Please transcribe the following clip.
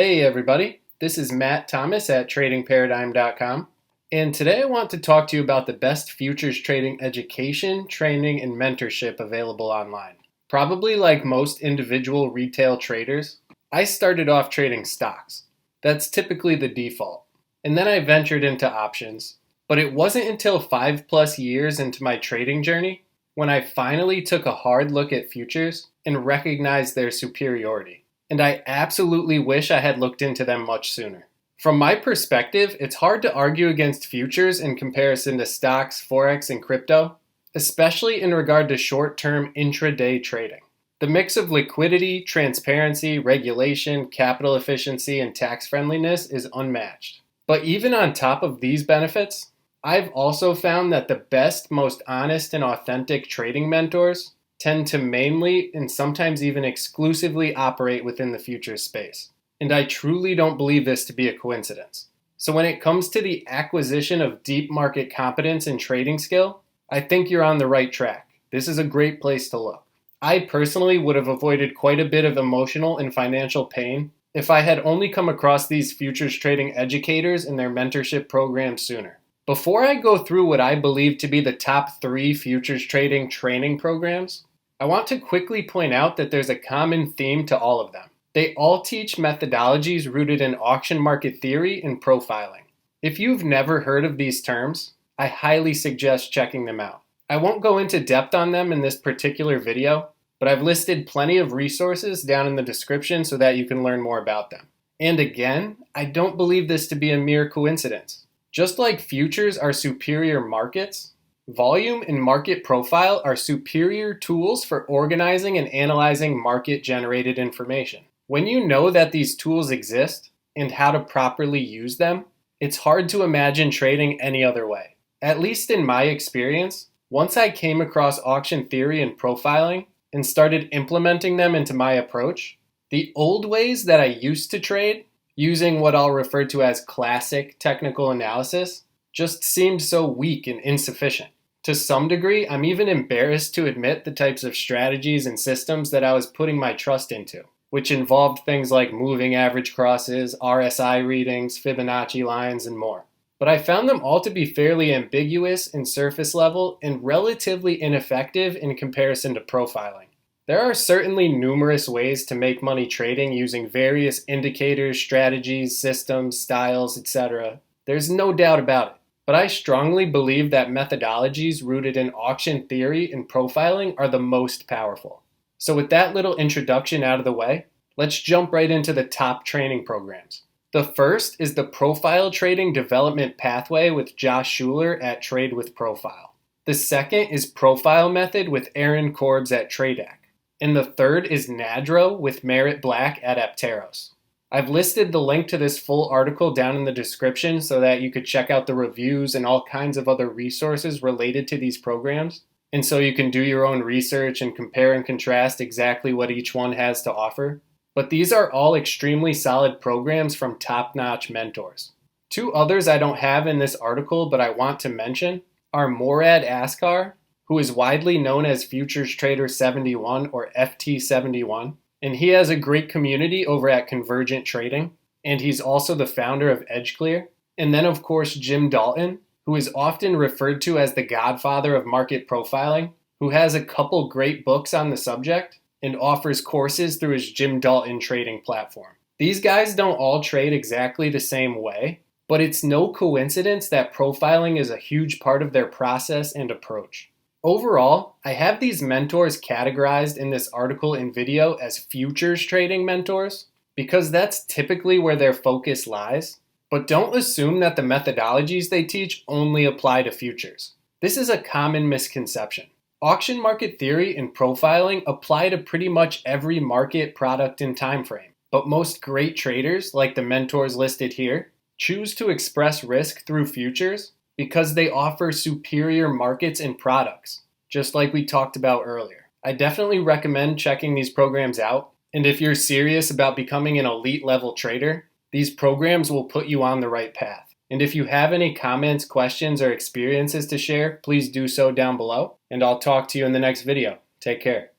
Hey everybody, this is Matt Thomas at tradingparadigm.com, and today I want to talk to you about the best futures trading education, training, and mentorship available online. Probably like most individual retail traders, I started off trading stocks. That's typically the default. And then I ventured into options. But it wasn't until 5+ years into my trading journey when I finally took a hard look at futures and recognized their superiority. And I absolutely wish I had looked into them much sooner. From my perspective, it's hard to argue against futures in comparison to stocks, forex, and crypto, especially in regard to short-term intraday trading. The mix of liquidity, transparency, regulation, capital efficiency, and tax-friendliness is unmatched. But even on top of these benefits, I've also found that the best, most honest, and authentic trading mentors tend to mainly and sometimes even exclusively operate within the futures space. And I truly don't believe this to be a coincidence. So when it comes to the acquisition of deep market competence and trading skill, I think you're on the right track. This is a great place to look. I personally would have avoided quite a bit of emotional and financial pain if I had only come across these futures trading educators and their mentorship programs sooner. Before I go through what I believe to be the top 3 futures trading training programs, I want to quickly point out that there's a common theme to all of them. They all teach methodologies rooted in auction market theory and profiling. If you've never heard of these terms, I highly suggest checking them out. I won't go into depth on them in this particular video, but I've listed plenty of resources down in the description so that you can learn more about them. And again, I don't believe this to be a mere coincidence. Just like futures are superior markets, volume and market profile are superior tools for organizing and analyzing market-generated information. When you know that these tools exist and how to properly use them, it's hard to imagine trading any other way. At least in my experience, once I came across auction theory and profiling and started implementing them into my approach, the old ways that I used to trade, using what I'll refer to as classic technical analysis, just seemed so weak and insufficient. To some degree, I'm even embarrassed to admit the types of strategies and systems that I was putting my trust into, which involved things like moving average crosses, RSI readings, Fibonacci lines, and more. But I found them all to be fairly ambiguous and surface level and relatively ineffective in comparison to profiling. There are certainly numerous ways to make money trading using various indicators, strategies, systems, styles, etc. There's no doubt about it. But I strongly believe that methodologies rooted in auction theory and profiling are the most powerful. So with that little introduction out of the way, let's jump right into the top training programs. The first is the Profile Trading Development Pathway with Josh Schuler at Trade with Profile. The second is Profile Method with Aaron Corbs at Tradeac. And the third is Nadro with Merritt Black at Apteros. I've listed the link to this full article down in the description so that you could check out the reviews and all kinds of other resources related to these programs. And so you can do your own research and compare and contrast exactly what each one has to offer. But these are all extremely solid programs from top-notch mentors. 2 others I don't have in this article but I want to mention are Morad Askar, who is widely known as Futures Trader 71 or FT71. And he has a great community over at Convergent Trading, and he's also the founder of EdgeClear. And then, of course, Jim Dalton, who is often referred to as the godfather of market profiling, who has a couple great books on the subject and offers courses through his Jim Dalton trading platform. These guys don't all trade exactly the same way, but it's no coincidence that profiling is a huge part of their process and approach. Overall, I have these mentors categorized in this article and video as futures trading mentors because that's typically where their focus lies. But don't assume that the methodologies they teach only apply to futures. This is a common misconception. Auction market theory and profiling apply to pretty much every market, product, and time frame. But most great traders, like the mentors listed here, choose to express risk through futures because they offer superior markets and products, just like we talked about earlier. I definitely recommend checking these programs out, and if you're serious about becoming an elite level trader, these programs will put you on the right path. And if you have any comments, questions, or experiences to share, please do so down below, and I'll talk to you in the next video. Take care.